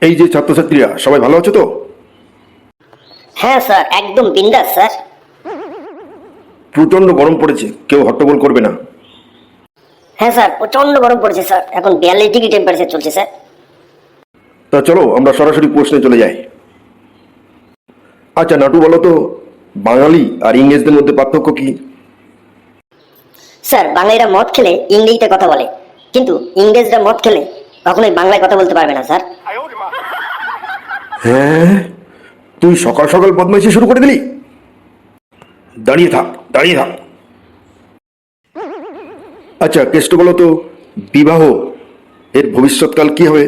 এই যে ছাত্রছাত্রীরা সবাই ভালো আছো তো? হ্যাঁ স্যার, একদম বিন্দাস স্যার। প্রচন্ড গরম পড়েছে, কেউ হট্টগোল করবে না। হ্যাঁ স্যার, প্রচন্ড গরম পড়েছে স্যার, এখন 42 ডিগ্রি টেম্পারেচার চলছে স্যার। তা চলো আমরা সরাসরি প্রশ্নে চলে যাই। আচ্ছা নাটু, বলো তো বাঙালি আর ইংরেজদের মধ্যে পার্থক্য কি? স্যার, বাঙালিরা মদ খেলে ইংরেজিতে কথা বলে, কিন্তু ইংরেজরা মদ খেলে কখনোই বাংলায় কথা বলতে পারবে না স্যার। হ্যাঁ, তুই সকাল সকাল বদমাইশি শুরু করে দিলি। দাঁড়িয়ে থাক, দাঁড়িয়ে থাক। আচ্ছা কেষ্ট, বলো তো বিবাহ এর ভবিষ্যৎকাল কি হবে?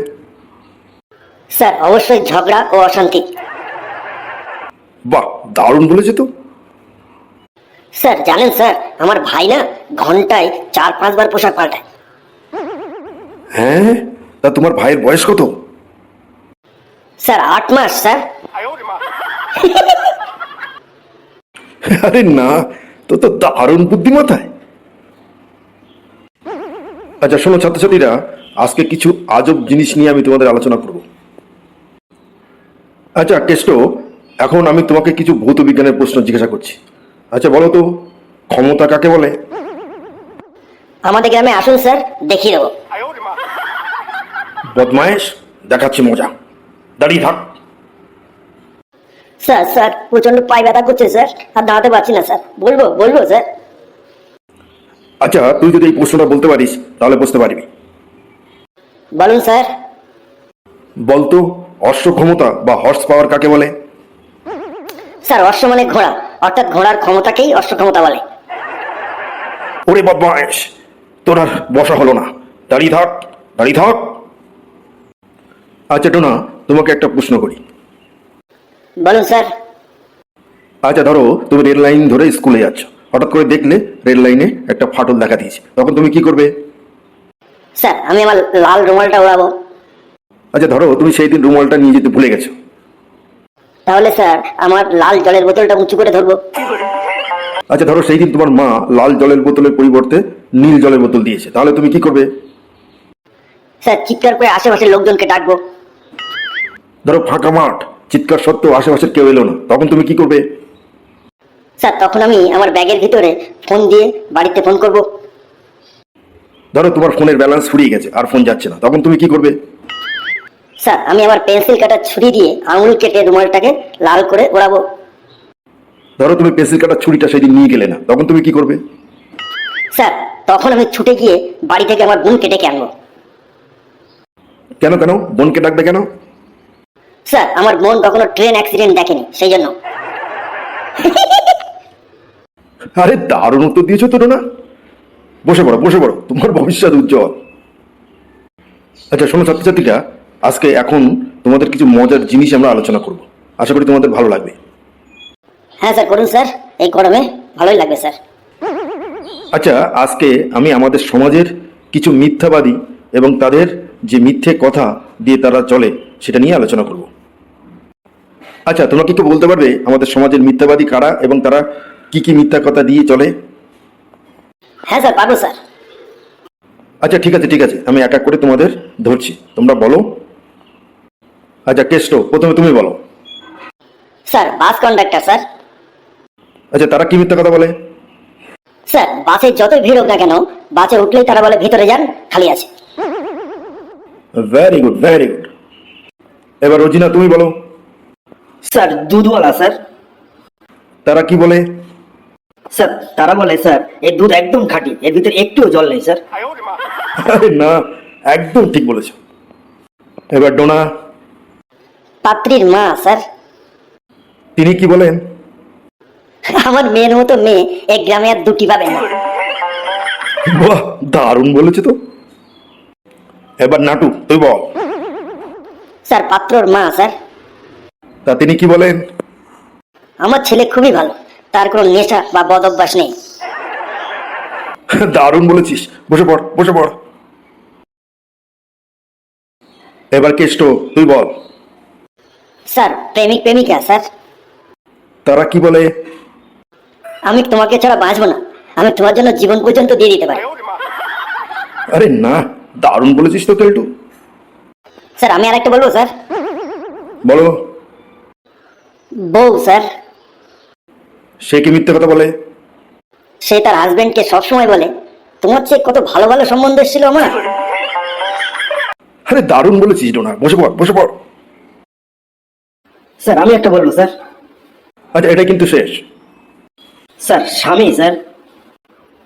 স্যার, অবশ্যই ঝগড়া ও অশান্তি। বাহ, দারুণ বলেছে তো। স্যার জানেন স্যার, আমার ভাই না ঘন্টায় 4-5 বার পোশাক পাল্টায়। হ্যাঁ, তা তোমার ভাইয়ের বয়স কত? স্যার 8 মাস স্যার। আরে না, তো তো দারুণ বুদ্ধিমত্তায়। আচ্ছা শোনো ছাত্রছাত্রীরা, আজকে কিছু আজব জিনিস নিয়ে আমি তোমাদের আলোচনা করব। আচ্ছা কেষ্ট, এখন আমি তোমাকে কিছু ভৌত বিজ্ঞানের প্রশ্ন জিজ্ঞাসা করছি। আচ্ছা বলো তো, ক্ষমতা কাকে বলে? আমাদের গ্রামে আসুন স্যার, দেখিয়ে দেবো। বদমায়েশ, দেখাচ্ছি মজা। দাঁড়িয়ে থাক। স্যার স্যার, প্রচন্ড পায়ে ব্যথা করছে স্যার, আর দাঁড়াতে পারছি না স্যার। বলবো বলবো স্যার? আচ্ছা তুই যদি এই প্রশ্নটা বলতে পারিস তাহলে বুঝতে পারবি। বলুন স্যার। বলতো অশ্ব ক্ষমতা বা হর্স পাওয়ার কাকে বলে? স্যার, অশ্ব মানে ঘোড়া, অর্থাৎ ঘোড়ার ক্ষমতাকেই অশ্ব ক্ষমতা বলে। ওরে বদমায়েশ, তোর আর বসা হলো না। দাঁড়িয়ে থাক, দাঁড়িয়ে থাক। আচ্ছা টোনা, তোমাকে একটা প্রশ্ন করি। বলুন স্যার। আচ্ছা ধরো তুমি রেল লাইন ধরে স্কুলে যাচ্ছ, হঠাৎ করে দেখলে রেল লাইনে একটা ফাটল দেখা দিয়েছে, তখন তুমি কি করবে? স্যার, আমি আমার লাল রুমালটা উড়াবো। আচ্ছা ধরো তুমি সেই দিন রুমালটা নিয়ে যেতে ভুলে গেছো। তাহলে স্যার আমার লাল জলের বোতলটা উঁচু করে ধরবো। আচ্ছা ধরো সেই দিন তোমার মা লাল জলের বোতলের পরিবর্তে নীল জলের বোতল দিয়েছে, তাহলে তুমি কি করবে? স্যার, চিৎকার করে আশেপাশের লোকজনকে ডাকবো। ধরো ফাঁকা মাঠ, চিৎকার সত্ত্বেও আশেপাশের কেউ এলো না, তখন তুমি কি করবে? স্যার, তখন আমি আমার ব্যাগের ভিতরে ফোন দিয়ে বাড়িতে ফোন করব। ধরো তোমার ফোনের ব্যালেন্স ফুরিয়ে গেছে আর ফোন যাচ্ছে না, তখন তুমি কি করবে? স্যার, আমি আমার পেন্সিল কাটার ছুরি দিয়ে আঙুল কেটে রুমালটাকে লাল করে ওড়াবো। ধরো তুমি পেন্সিল কাটার ছুরিটা সেদিন নিয়ে গেলে না, তখন তুমি কি করবে? স্যার, তখন আমি ছুটে গিয়ে বাড়ি থেকে আমার বোনকে ডেকে আনবো। কেন কেন বোনকে ডাকবে কেন? স্যার, আমার বোন কখনো ট্রেন অ্যাক্সিডেন্ট দেখেনি, সেই জন্য। আরে দারুণ উত্তর দিয়েছো তো না। বসে পড়ো, বসে পড়ো, তোমার ভবিষ্যৎ উজ্জ্বল। আচ্ছা শোনো ছাত্রছাত্রীরা, আজকে এখন তোমাদের কিছু মজার জিনিস আমরা আলোচনা করব, আশা করি তোমাদের ভালো লাগবে। হ্যাঁ স্যার, করুন স্যার, এই গরমে ভালোই লাগবে স্যার। আচ্ছা আজকে আমি আমাদের সমাজের কিছু মিথ্যাবাদী এবং তাদের যে মিথ্যে কথা দিয়ে তারা চলে সেটা নিয়ে আলোচনা করব। আচ্ছা তোমরা কি কেউ বলতে পারবে আমাদের সমাজের মিথ্যাবাদী কারা এবং তারা কি কি মিথ্যা কথা দিয়ে চলে? হ্যাঁ স্যার, পারবো স্যার। আচ্ছা ঠিক আছে ঠিক আছে, আমি এক এক করে তোমাদের ধরছি, তোমরা বলো। আচ্ছা কেষ্ট, প্রথমে তুমি বলো। স্যার, বাস কন্ডাক্টর স্যার। আচ্ছা তারা কি মিথ্যা কথা বলে? স্যার, বাসে যতই ভিড় হোক না কেন, বাসে উঠলেই তারা বলে ভিতরে যান, খালি আছে। Very good, very good. এবার রোজিনা তুমি বলো। স্যার, দুধওয়ালা স্যার। তারা কি বলে? স্যার, তারা বলে স্যার এই দুধ একদম খাঁটি, এর ভিতরে একটুও জল নেই স্যার। আরে না, একদম ঠিক বলেছ। এবার ডোনা। পাত্রীর মা স্যার। তিনি কি বলেন? আমার মেয়ের মতো মেয়ে এক গ্রামে আর দুটি পাবেন না। বাহ, দারুণ বলেছে তো। এবার নাটু তুই বল। স্যার, পাত্রর মা স্যার। তা তিনি কি বলেন? আমার ছেলে খুবই ভালো, তার কোনো নেশা বা বদ অভ্যাস নেই। দারুণ বলেছিস, বসে পড়, বসে পড়। এবার কেষ্ট তুই বল। স্যার, প্রেমিক প্রেমিকা স্যার। তারা কি বলে? আমি তোমাকে ছাড়া বাঁচবো না, আমি তোমার জন্য জীবন পর্যন্ত দিয়ে দিতে পারি। আরে না, দারুণ বলেছিস তো কেলটু। স্যার, আমি আরেকটা বলবো স্যার। বলো। বউ স্যার। সে কি মিথ্যে কথা বলে? সে তার হাজবেন্ডকে সবসময় বলে তোমার চেয়ে কত ভালো ভালো সম্বন্ধ এসেছিল আমার। আরে দারুণ বলেছিস ডোনা, বসে পড় বসে পড়। স্যার আমি একটা বলবো স্যার। আচ্ছা, এটা কিন্তু শেষ। স্যার স্বামী স্যার,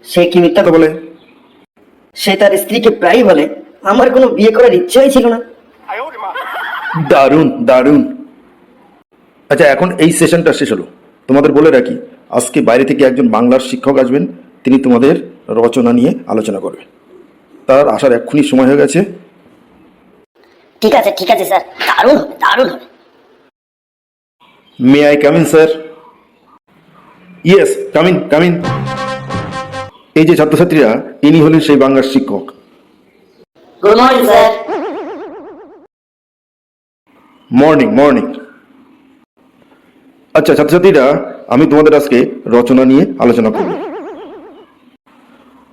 সে কি মিথ্যা কথা বলে? সে তার স্ত্রীকে প্রায়ই বলে আমার কোনো বিয়ে করার ইচ্ছাই ছিল না। দারুণ দারুণ। আচ্ছা, এখন এই সেশনটা শেষ হলো। তোমাদের বলে রাখি, আজকে বাইরে থেকে একজন বাংলার শিক্ষক আসবেন, তিনি তোমাদের রচনা নিয়ে আলোচনা করবেন। তার আসার এক্ষুনি সময় হয়ে গেছে। ঠিক আছে স্যার, দারুণ হবে দারুণ হবে। May I come in sir? Yes, come in come in. এই যে ছাত্রছাত্রীরা, ইনি হলেন সেই বাংলার শিক্ষক। Good morning sir. Morning morning. আচ্ছা ছাত্রছাত্রীরা, আমি তোমাদের আজকে রচনা নিয়ে আলোচনা করব।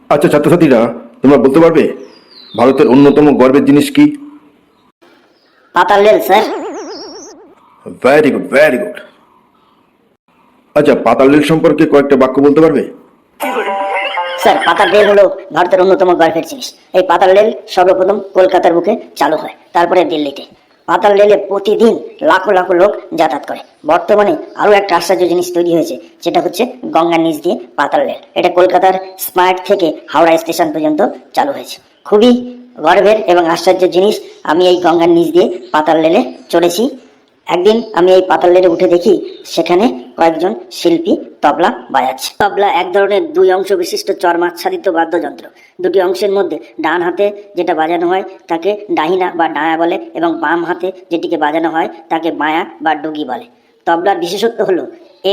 আচ্ছা ছাত্রছাত্রীরা, তোমরা বলতে পারবে ভারতের অন্যতম গর্বের জিনিস কি? পাতাল rail sir. Very good very good. আচ্ছা, পাতাল রেল সম্পর্কে কয়েকটা বাক্য বলতে পারবে? স্যার, পাতাল রেল হলো ভারতের অন্যতম গর্বের জিনিস। এই পাতাল রেল সর্বপ্রথম কলকাতার বুকে চালু হয়, তারপরে দিল্লিতে। পাতাল রেলে প্রতিদিন লাখো লাখো লোক যাতায়াত করে। বর্তমানে আরো একটা আশ্চর্য জিনিস তৈরি হয়েছে, যেটা হচ্ছে গঙ্গার নিচ দিয়ে পাতাল রেল। এটা কলকাতার স্মার্ট থেকে হাওড়া স্টেশন পর্যন্ত চালু হয়েছে। খুবই গর্বের এবং আশ্চর্যের জিনিস। আমি এই গঙ্গার নিচ দিয়ে পাতাল রেলে চড়েছি। একদিন আমি এই পাতাল রেলে উঠে দেখি সেখানে কয়েকজন শিল্পী তবলা বাজাচ্ছে। তবলা এক ধরনের দুই অংশ বিশিষ্ট চর্মাচ্ছাদিত বাদ্যযন্ত্র। দুটি অংশের মধ্যে ডান হাতে যেটা বাজানো হয় তাকে ডাহিনা বা ডায়া বলে, এবং বাম হাতে যেটিকে বাজানো হয় তাকে বায়া বা ডুগি বলে। তবলার বিশেষত্ব হলো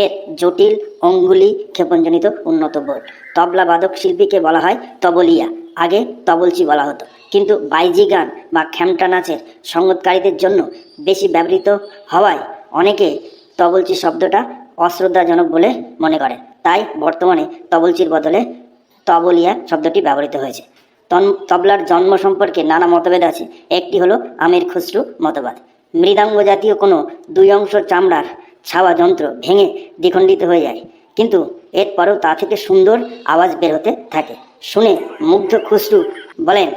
এর জটিল অঙ্গুলি ক্ষেপণজনিত উন্নত বোর্ড। তবলা বাদক শিল্পীকে বলা হয় তবলিয়া, আগে তবলচি বলা হতো। কিন্তু বাইজি গান বা খ্যামটা নাচের সঙ্গতকারীদের জন্য বেশি ব্যবহৃত হওয়ায় অনেকে তবলচি শব্দটা অশ্রদ্ধাজনক বলে মনে করে। তাই বর্তমানে তবলচির বদলে তবলিয়া শব্দটি ব্যবহৃত হয়েছে। তবলার জন্ম সম্পর্কে নানা মতভেদ আছে। একটি হলো আমির খুসরু মতবাদ। মৃদাঙ্গ জাতীয় কোনো দুই অংশ চামড়ার ছাওয়া যন্ত্র ভেঙে দ্বিখণ্ডিত হয়ে যায়, কিন্তু এরপরেও তা থেকে সুন্দর আওয়াজ বের হতে থাকে। শুনে মুগ্ধ খুসরু বলেন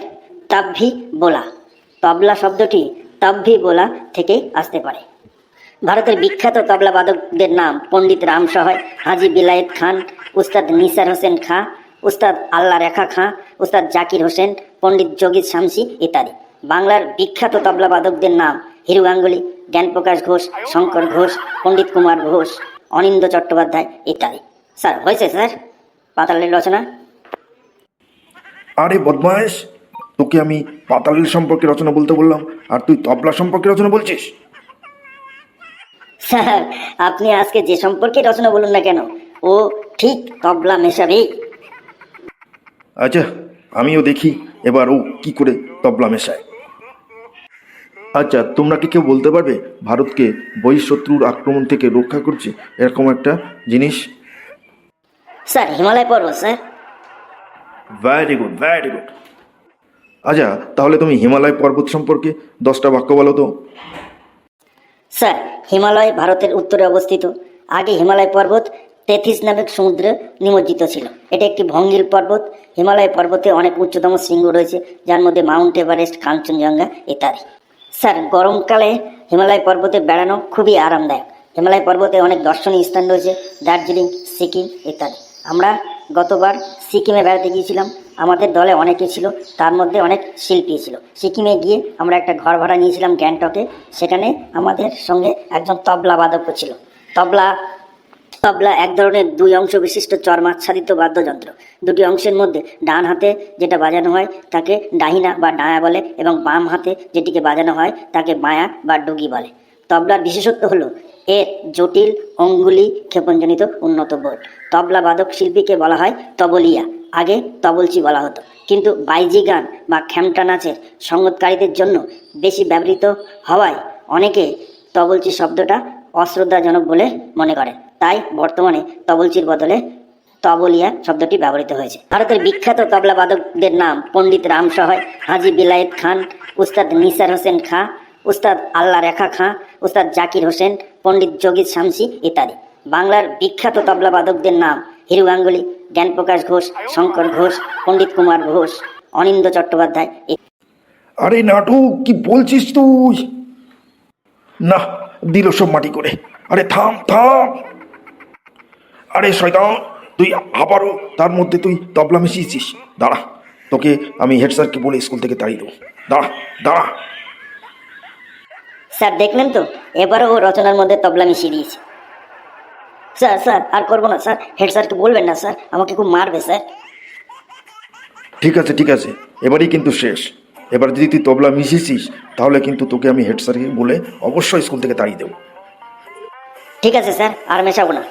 তাব্ভি বোলা। তবলা শব্দটি তাব্ভি বোলা থেকেই আসতে পারে। ভারতের বিখ্যাত তবলা বাদকদের নাম পণ্ডিত রাম সহায়, হাজি বিলায়েত খান, উস্তাদ নিসার হোসেন খাঁ, উস্তাদ আল্লাহ রেখা খাঁ, উস্তাদ জাকির হোসেন, পণ্ডিত যোগীর শামসি ইত্যাদি। বাংলার বিখ্যাত তবলা বাদকদের নাম হিরু গাঙ্গুলি, জ্ঞানপ্রকাশ ঘোষ, শঙ্কর ঘোষ, পণ্ডিত কুমার ঘোষ, অনিন্দ চট্টোপাধ্যায় ইত্যাদি। স্যার হয়েছে স্যার পাতালের রচনা। আরে বদমায়েশ, তোকে আমি পাতাল রেল সম্পর্কে রচনা বলতে বললাম, আর তুই তবলা সম্পর্কে রচনা বলছিস? স্যার, আপনি আজকে যে সম্পর্কে রচনা বলুন না কেন, ও ঠিক তবলা মেশাবেই। আচ্ছা, আমিও দেখি এবার ও কি করে তবলা মেশায়। আচ্ছা, তোমরা কি কেউ বলতে পারবে ভারতকে বহিঃশত্রুর আক্রমণ থেকে রক্ষা করছে এরকম একটা জিনিস? স্যার হিমালয় পর্বত sir. Very good very good. আচ্ছা, তাহলে তুমি হিমালয় পর্বত সম্পর্কে 10টা বাক্য বলো তো। স্যার, হিমালয় ভারতের উত্তরে অবস্থিত। আগে হিমালয় পর্বত তেথিস নামক সমুদ্রে নিমজ্জিত ছিল। এটা একটি ভঙ্গিল পর্বত। হিমালয় পর্বতে অনেক উচ্চতম শৃঙ্গ রয়েছে, যার মধ্যে মাউন্ট এভারেস্ট, কাঞ্চনজঙ্ঘা ইত্যাদি। স্যার, গরমকালে হিমালয় পর্বতে বেড়ানো খুবই আরামদায়ক। হিমালয় পর্বতে অনেক দর্শনীয় স্থান রয়েছে, দার্জিলিং, সিকিম ইত্যাদি। আমরা গতবার সিকিমে বেড়াতে গিয়েছিলাম। আমাদের দলে অনেকে ছিল, তার মধ্যে অনেক শিল্পী ছিল। সিকিমে গিয়ে আমরা একটা ঘর ভাড়া নিয়েছিলাম গ্যাংটকে। সেখানে আমাদের সঙ্গে একজন তবলা বাদক ছিল। তবলা এক ধরনের দুই অংশ বিশিষ্ট চর্মাচ্ছাদিত বাদ্যযন্ত্র। দুটি অংশের মধ্যে ডান হাতে যেটা বাজানো হয় তাকে ডাহিনা বা ডায়া বলে, এবং বাম হাতে যেটিকে বাজানো হয় তাকে বায়া বা ডুগি বলে। তবলার বিশেষত্ব হলো এর জটিল অঙ্গুলি ক্ষেপণজনিত উন্নত বোর্ড। তবলা বাদক শিল্পীকে বলা হয় তবলিয়া, আগে তবলচি বলা হতো। কিন্তু বাইজি গান বা খ্যামটা নাচের সঙ্গতকারীদের জন্য বেশি ব্যবহৃত হওয়ায় অনেকে তবলচি শব্দটা অশ্রদ্ধাজনক বলে মনে করে। তাই বর্তমানে তবলচির বদলে তবলিয়া শব্দটি ব্যবহৃত হয়েছে। ভারতের বিখ্যাত তবলা বাদকদের নাম পণ্ডিত রাম সহায়, হাজি বিলায়েত খান, উস্তাদ নিসার হোসেন খাঁ, উস্তাদ আল্লাহ রেখা খাঁ, উস্তাদ জাকির হোসেন, পণ্ডিত যোগীর শামসি ইত্যাদি। বাংলার বিখ্যাত তবলা বাদকদের নাম হিরু গাঙ্গুলি, জ্ঞানপ্রকাশ ঘোষ, শঙ্কর ঘোষ, পণ্ডিত কুমার ঘোষ, অনিন্দ চট্টোপাধ্যায়। আরে নাটু, কি বলছিস তুই? না, দিল সব মাটি করে। আরে থাম থাম। আরে শয়তান, তুই আবারও তার মধ্যে তুই তবলা মিশিয়েছিস। দাঁড়া, তোকে আমি হেড স্যারকে বলে স্কুল থেকে তাড়িয়ে দেবো। দাঁড়া দাঁড়া। স্যার দেখলেন তো, এবারও ও রচনার মধ্যে তবলা মিশিয়ে দিয়েছে। স্যার স্যার আর করবো না স্যার, হেড স্যারকে বলবেন না স্যার, আমাকে খুব মারবে স্যার। ঠিক আছে ঠিক আছে, এবারই কিন্তু শেষ। এবার যদি তুই তবলা মিশিয়েছিস তাহলে কিন্তু তোকে আমি হেড স্যারকে বলে অবশ্যই স্কুল থেকে তাড়িয়ে দেবো। ঠিক আছে স্যার, আর মেশাবো না।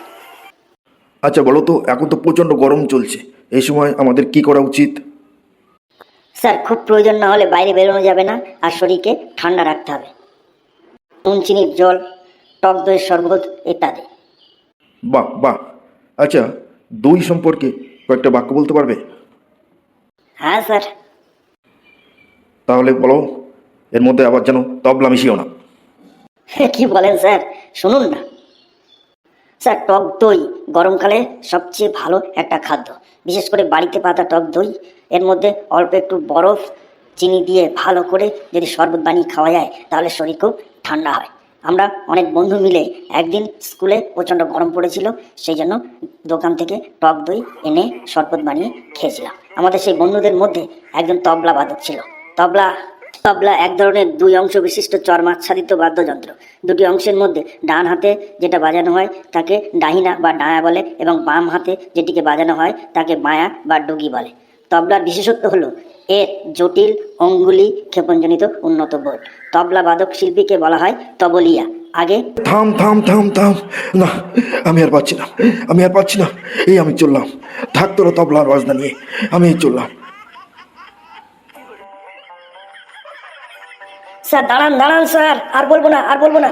আচ্ছা বলো তো, এখন তো প্রচণ্ড গরম চলছে, এই সময় আমাদের কি করা উচিত? স্যার খুব প্রয়োজন না হলে বাইরে বেরোনো যাবে না, আর শরীরকে ঠান্ডা রাখতে হবে। নুন চিনির জল, টক দইয়ের শরবত ইত্যাদি। বাহ বাহ। আচ্ছা, দই সম্পর্কে কয়েকটা বাক্য বলতে পারবে? হ্যাঁ স্যার। তাহলে বলো, এর মধ্যে আবার যেন তবলা মিশিও না। কি বলেন স্যার, শুনুন না। স্যার টক দই গরমকালে সবচেয়ে ভালো একটা খাদ্য, বিশেষ করে বাড়িতে পাতা টক দই। এর মধ্যে অল্প একটু বরফ, চিনি দিয়ে ভালো করে যদি শরবত বানিয়ে খাওয়া যায় তাহলে শরীর খুব ঠান্ডা হয়। আমরা অনেক বন্ধু মিলে একদিন স্কুলে প্রচণ্ড গরম পড়েছিল, সেই জন্য দোকান থেকে টক দই এনে শরবত বানিয়ে খেয়েছিলাম। আমাদের সেই বন্ধুদের মধ্যে একজন তবলা বাদক ছিল। তবলা তবলা এক ধরনের দুই অংশ বিশিষ্ট চর্মাচ্ছাদিত বাদ্যযন্ত্র। দুটি অংশের মধ্যে ডান হাতে যেটা বাজানো হয় তাকে ডাহিনা বা ডায়া বলে, এবং বাম হাতে যেটিকে বাজানো হয় তাকে বায়া বা ডুগি বলে। তবলার বিশেষত্ব হলো এর জটিল অঙ্গুলি ক্ষেপণজনিত উন্নত বোধ। তবলা বাদক শিল্পীকে বলা হয় তবলিয়া। আগে থাম থাম থাম থাম। না, আমি আর পাচ্ছি না, আমি আর পাচ্ছি না। এই আমি চললাম, থাক তোরা তবলার বাজনা নিয়ে, আমি এই চললাম। স্যার দাঁড়ান দাঁড়ান স্যার, আর বলবো না আর বলবো না।